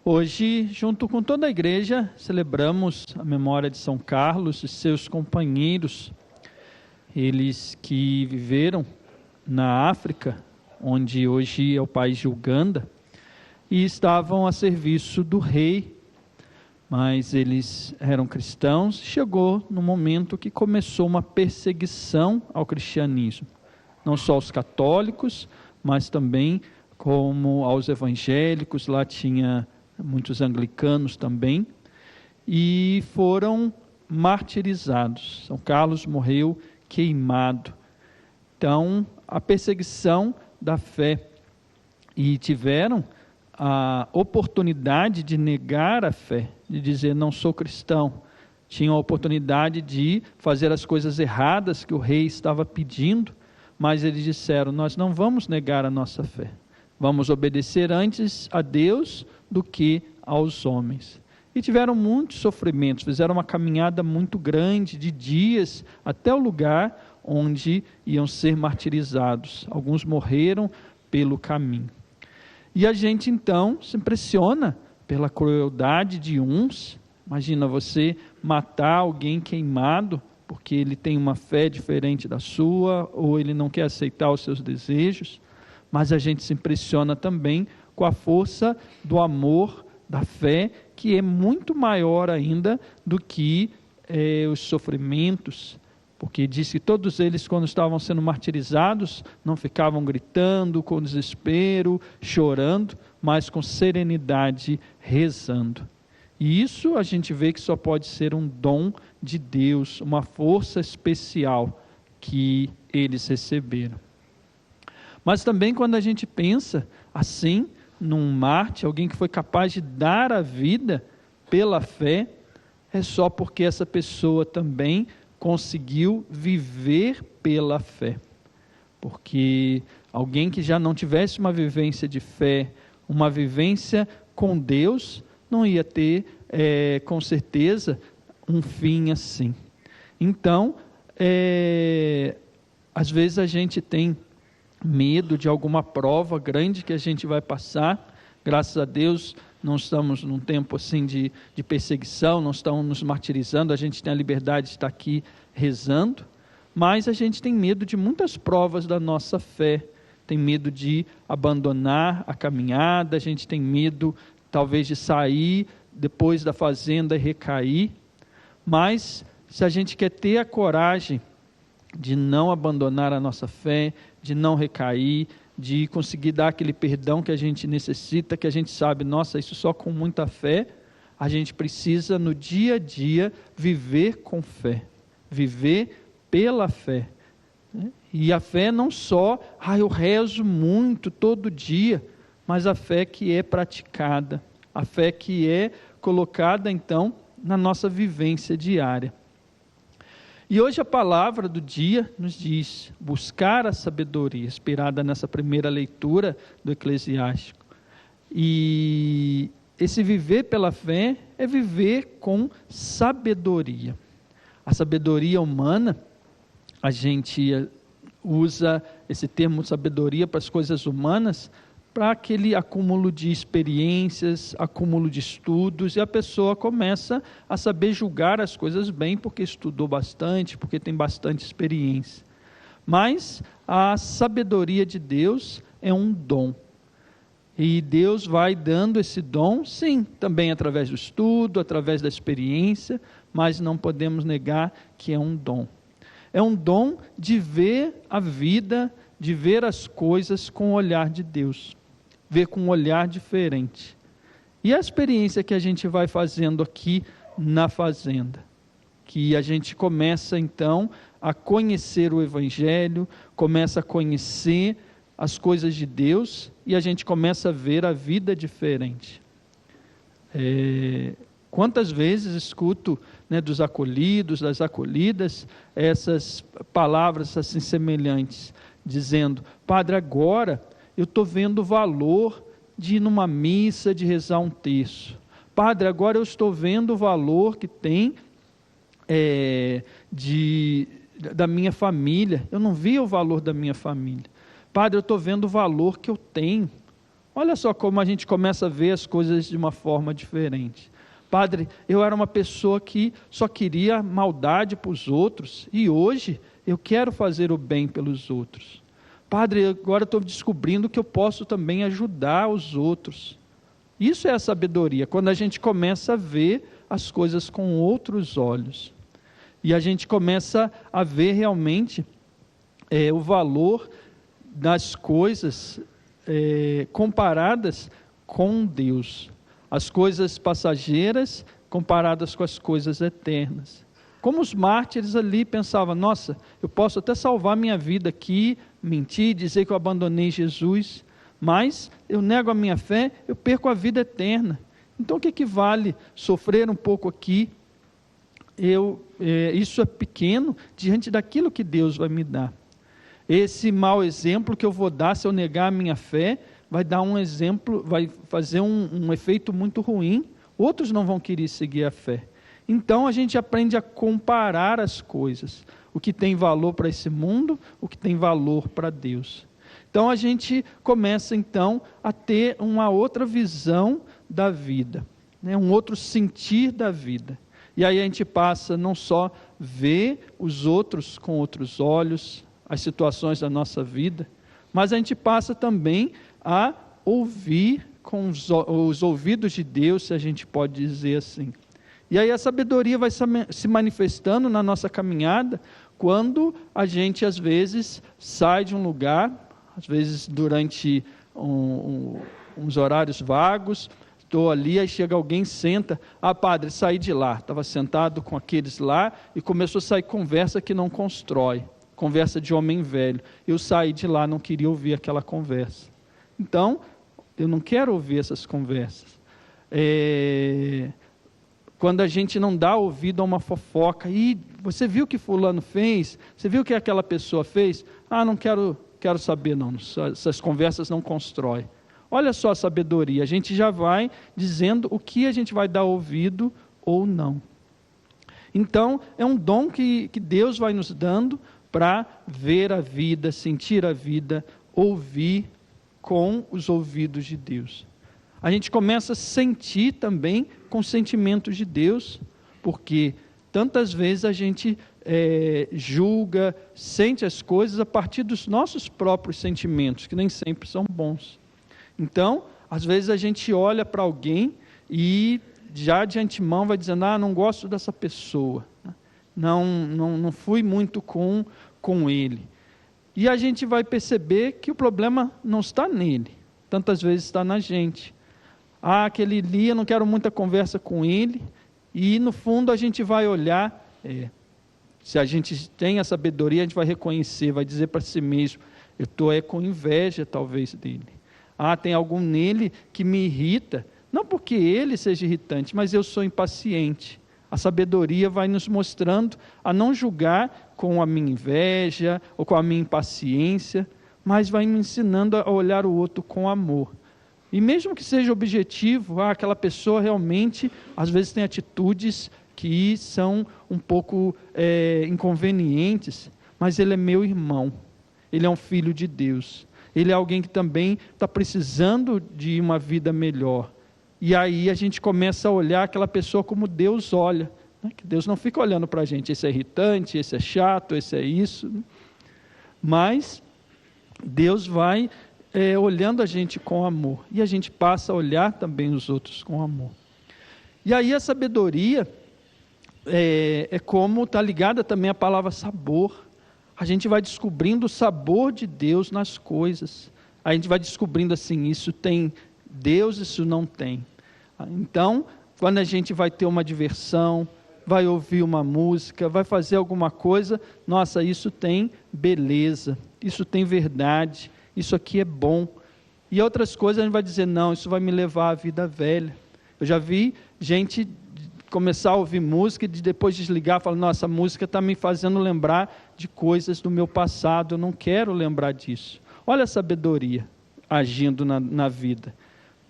Hoje, junto com toda a igreja, celebramos a memória de São Carlos e seus companheiros, eles que viveram na África, onde hoje é o país de Uganda, e estavam a serviço do rei, mas eles eram cristãos. Chegou no momento que começou uma perseguição ao cristianismo, não só aos católicos, mas também como aos evangélicos. Lá tinha muitos anglicanos também, e foram martirizados. São Carlos morreu queimado. Então, a perseguição da fé, e tiveram a oportunidade de negar a fé, de dizer não sou cristão. Tinham a oportunidade de fazer as coisas erradas que o rei estava pedindo, mas eles disseram: nós não vamos negar a nossa fé, vamos obedecer antes a Deus do que aos homens. E tiveram muitos sofrimentos, fizeram uma caminhada muito grande de dias até o lugar onde iam ser martirizados. Alguns morreram pelo caminho. E a gente então se impressiona pela crueldade de uns. Imagina você matar alguém queimado porque ele tem uma fé diferente da sua, ou ele não quer aceitar os seus desejos. Mas a gente se impressiona também com a força do amor, da fé, que é muito maior ainda do que os sofrimentos. Porque diz que todos eles, quando estavam sendo martirizados, não ficavam gritando, com desespero, chorando, mas com serenidade, rezando. E isso a gente vê que só pode ser um dom de Deus, uma força especial que eles receberam. Mas também quando a gente pensa assim, num mártir, alguém que foi capaz de dar a vida pela fé, é só porque essa pessoa também conseguiu viver pela fé. Porque alguém que já não tivesse uma vivência de fé, uma vivência com Deus, não ia ter, com certeza, um fim assim. Então, às vezes a gente tem medo de alguma prova grande que a gente vai passar. Graças a Deus, não estamos num tempo assim de perseguição, não estamos nos martirizando, a gente tem a liberdade de estar aqui rezando, mas a gente tem medo de muitas provas da nossa fé, tem medo de abandonar a caminhada, a gente tem medo talvez de sair depois da fazenda e recair. Mas se a gente quer ter a coragem de não abandonar a nossa fé, de não recair, de conseguir dar aquele perdão que a gente necessita, que a gente sabe, nossa, isso só com muita fé, a gente precisa no dia a dia viver com fé, viver pela fé. E a fé não só, eu rezo muito todo dia, mas a fé que é praticada, a fé que é colocada então na nossa vivência diária. E hoje a palavra do dia nos diz: buscar a sabedoria, inspirada nessa primeira leitura do Eclesiástico. E esse viver pela fé é viver com sabedoria. A sabedoria humana, a gente usa esse termo sabedoria para as coisas humanas, para aquele acúmulo de experiências, acúmulo de estudos, e a pessoa começa a saber julgar as coisas bem, porque estudou bastante, porque tem bastante experiência. Mas a sabedoria de Deus é um dom, e Deus vai dando esse dom, sim, também através do estudo, através da experiência, mas não podemos negar que é um dom. É um dom de ver a vida, de ver as coisas com o olhar de Deus, ver com um olhar diferente. E a experiência que a gente vai fazendo aqui na fazenda, que a gente começa então a conhecer o Evangelho, começa a conhecer as coisas de Deus, e a gente começa a ver a vida diferente. Quantas vezes escuto, dos acolhidos, das acolhidas, essas palavras assim semelhantes, dizendo: padre, agora eu estou vendo o valor de ir numa missa, de rezar um terço. Padre, agora eu estou vendo o valor que tem da minha família. Eu não via o valor da minha família. Padre, eu estou vendo o valor que eu tenho. Olha só como a gente começa a ver as coisas de uma forma diferente. Padre, eu era uma pessoa que só queria maldade para os outros, e hoje eu quero fazer o bem pelos outros. Padre, agora estou descobrindo que eu posso também ajudar os outros. Isso é a sabedoria, quando a gente começa a ver as coisas com outros olhos. E a gente começa a ver realmente o valor das coisas comparadas com Deus. As coisas passageiras comparadas com as coisas eternas. Como os mártires ali pensavam, nossa, eu posso até salvar minha vida aqui, mentir, dizer que eu abandonei Jesus, mas eu nego a minha fé, eu perco a vida eterna. Então o que vale sofrer um pouco aqui? Isso é pequeno diante daquilo que Deus vai me dar. Esse mau exemplo que eu vou dar se eu negar a minha fé, vai dar um exemplo, vai fazer um efeito muito ruim, outros não vão querer seguir a fé. Então a gente aprende a comparar as coisas, o que tem valor para esse mundo, o que tem valor para Deus. Então a gente começa então a ter uma outra visão da vida, né? Um outro sentir da vida. E aí a gente passa não só ver os outros com outros olhos, as situações da nossa vida, mas a gente passa também a ouvir com os ouvidos de Deus, se a gente pode dizer assim. E aí a sabedoria vai se manifestando na nossa caminhada, quando a gente às vezes sai de um lugar, às vezes durante uns horários vagos, estou ali, aí chega alguém, senta, padre, saí de lá, estava sentado com aqueles lá, e começou a sair conversa que não constrói, conversa de homem velho. Eu saí de lá, não queria ouvir aquela conversa. Então, eu não quero ouvir essas conversas. Quando a gente não dá ouvido a uma fofoca, e você viu o que fulano fez? Você viu o que aquela pessoa fez? Não quero saber não, essas conversas não constroem. Olha só a sabedoria, a gente já vai dizendo o que a gente vai dar ouvido ou não. Então, é um dom que Deus vai nos dando para ver a vida, sentir a vida, ouvir com os ouvidos de Deus. A gente começa a sentir também com os sentimentos de Deus, porque tantas vezes a gente julga, sente as coisas a partir dos nossos próprios sentimentos, que nem sempre são bons. Então, às vezes a gente olha para alguém e já de antemão vai dizendo, não gosto dessa pessoa, não fui muito com ele. E a gente vai perceber que o problema não está nele, tantas vezes está na gente. Aquele dia, não quero muita conversa com ele, e no fundo a gente vai olhar, se a gente tem a sabedoria, a gente vai reconhecer, vai dizer para si mesmo, eu estou com inveja talvez dele. Tem algo nele que me irrita, não porque ele seja irritante, mas eu sou impaciente. A sabedoria vai nos mostrando a não julgar com a minha inveja ou com a minha impaciência, mas vai me ensinando a olhar o outro com amor. E mesmo que seja objetivo, aquela pessoa realmente, às vezes tem atitudes que são um pouco inconvenientes, mas ele é meu irmão, ele é um filho de Deus, ele é alguém que também está precisando de uma vida melhor. E aí a gente começa a olhar aquela pessoa como Deus olha, né? Que Deus não fica olhando para a gente, esse é irritante, esse é chato, esse é isso, né? Mas Deus vai olhando a gente com amor, e a gente passa a olhar também os outros com amor. E aí a sabedoria como está ligada também à palavra sabor. A gente vai descobrindo o sabor de Deus nas coisas, a gente vai descobrindo assim, isso tem Deus, isso não tem. Então, quando a gente vai ter uma diversão, vai ouvir uma música, vai fazer alguma coisa, nossa, isso tem beleza, isso tem verdade, isso aqui é bom. E outras coisas a gente vai dizer, não, isso vai me levar à vida velha. Eu já vi gente começar a ouvir música e depois desligar, falar, nossa, a música está me fazendo lembrar de coisas do meu passado, eu não quero lembrar disso. Olha a sabedoria agindo na vida.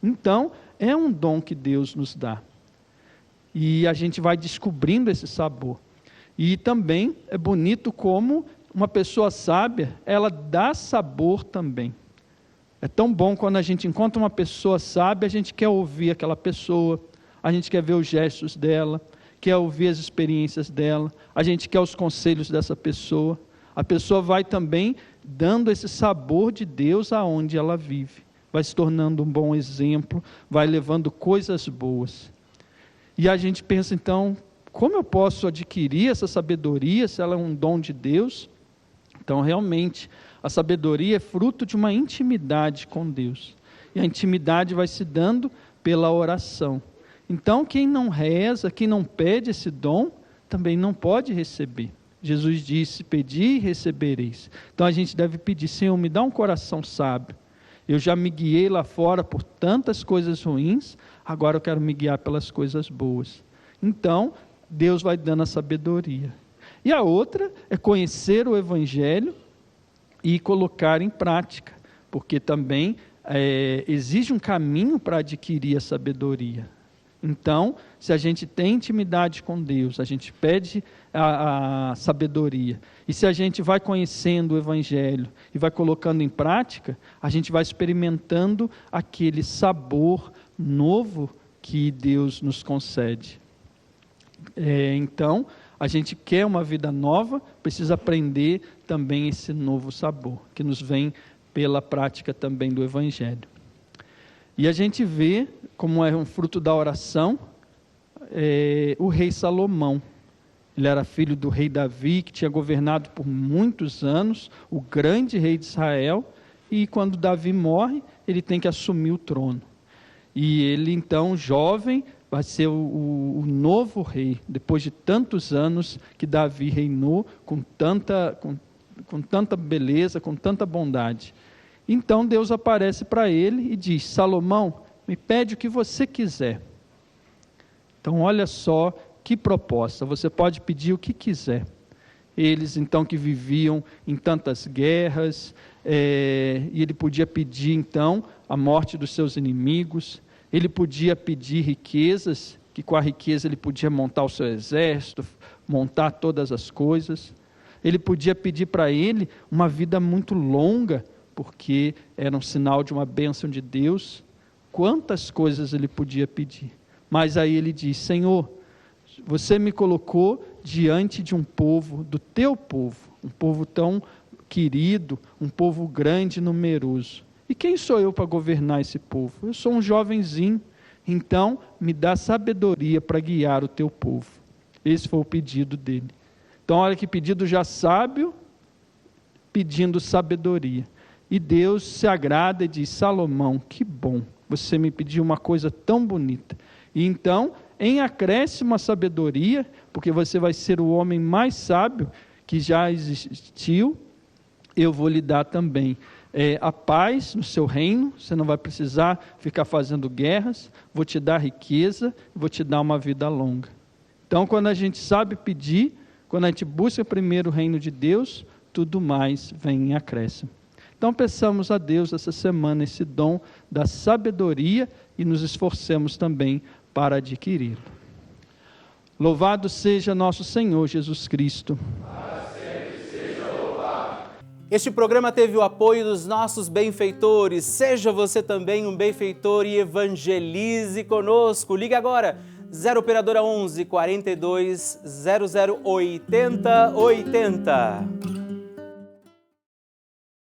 Então, é um dom que Deus nos dá. E a gente vai descobrindo esse sabor. E também é bonito como uma pessoa sábia, ela dá sabor também. É tão bom quando a gente encontra uma pessoa sábia, a gente quer ouvir aquela pessoa, a gente quer ver os gestos dela, quer ouvir as experiências dela, a gente quer os conselhos dessa pessoa. A pessoa vai também dando esse sabor de Deus aonde ela vive, vai se tornando um bom exemplo, vai levando coisas boas. E a gente pensa então, como eu posso adquirir essa sabedoria, se ela é um dom de Deus? Então realmente, a sabedoria é fruto de uma intimidade com Deus. E a intimidade vai se dando pela oração. Então quem não reza, quem não pede esse dom, também não pode receber. Jesus disse, pedi e recebereis. Então a gente deve pedir, Senhor, me dá um coração sábio. Eu já me guiei lá fora por tantas coisas ruins, agora eu quero me guiar pelas coisas boas. Então, Deus vai dando a sabedoria. E a outra é conhecer o Evangelho e colocar em prática, porque também exige um caminho para adquirir a sabedoria. Então, se a gente tem intimidade com Deus, a gente pede a sabedoria, e se a gente vai conhecendo o Evangelho e vai colocando em prática, a gente vai experimentando aquele sabor novo que Deus nos concede. Então, a gente quer uma vida nova, precisa aprender também esse novo sabor, que nos vem pela prática também do Evangelho. E a gente vê, como é um fruto da oração, o rei Salomão. Ele era filho do rei Davi, que tinha governado por muitos anos, o grande rei de Israel, e quando Davi morre, ele tem que assumir o trono. E ele então, jovem, vai ser o novo rei, depois de tantos anos que Davi reinou com tanta beleza, com tanta bondade. Então Deus aparece para ele e diz, Salomão, me pede o que você quiser. Então olha só que proposta, você pode pedir o que quiser. Eles então que viviam em tantas guerras, e ele podia pedir então a morte dos seus inimigos, ele podia pedir riquezas, que com a riqueza ele podia montar o seu exército, montar todas as coisas. Ele podia pedir para ele uma vida muito longa, porque era um sinal de uma bênção de Deus. Quantas coisas ele podia pedir. Mas aí ele diz, Senhor, você me colocou diante de um povo, do teu povo, um povo tão querido, um povo grande e numeroso. E quem sou eu para governar esse povo? Eu sou um jovenzinho, então me dá sabedoria para guiar o teu povo. Esse foi o pedido dele. Então olha que pedido já sábio, pedindo sabedoria. E Deus se agrada e diz, Salomão, que bom, você me pediu uma coisa tão bonita. E então, em acréscimo a sabedoria, porque você vai ser o homem mais sábio que já existiu, eu vou lhe dar também a paz no seu reino, você não vai precisar ficar fazendo guerras, vou te dar riqueza, vou te dar uma vida longa. Então, quando a gente sabe pedir, quando a gente busca primeiro o reino de Deus, tudo mais vem em acréscimo. Então peçamos a Deus essa semana esse dom da sabedoria e nos esforcemos também para adquiri-lo. Louvado seja nosso Senhor Jesus Cristo. Este programa teve o apoio dos nossos benfeitores. Seja você também um benfeitor e evangelize conosco. Ligue agora, 0 operadora 11 42 00 80 80.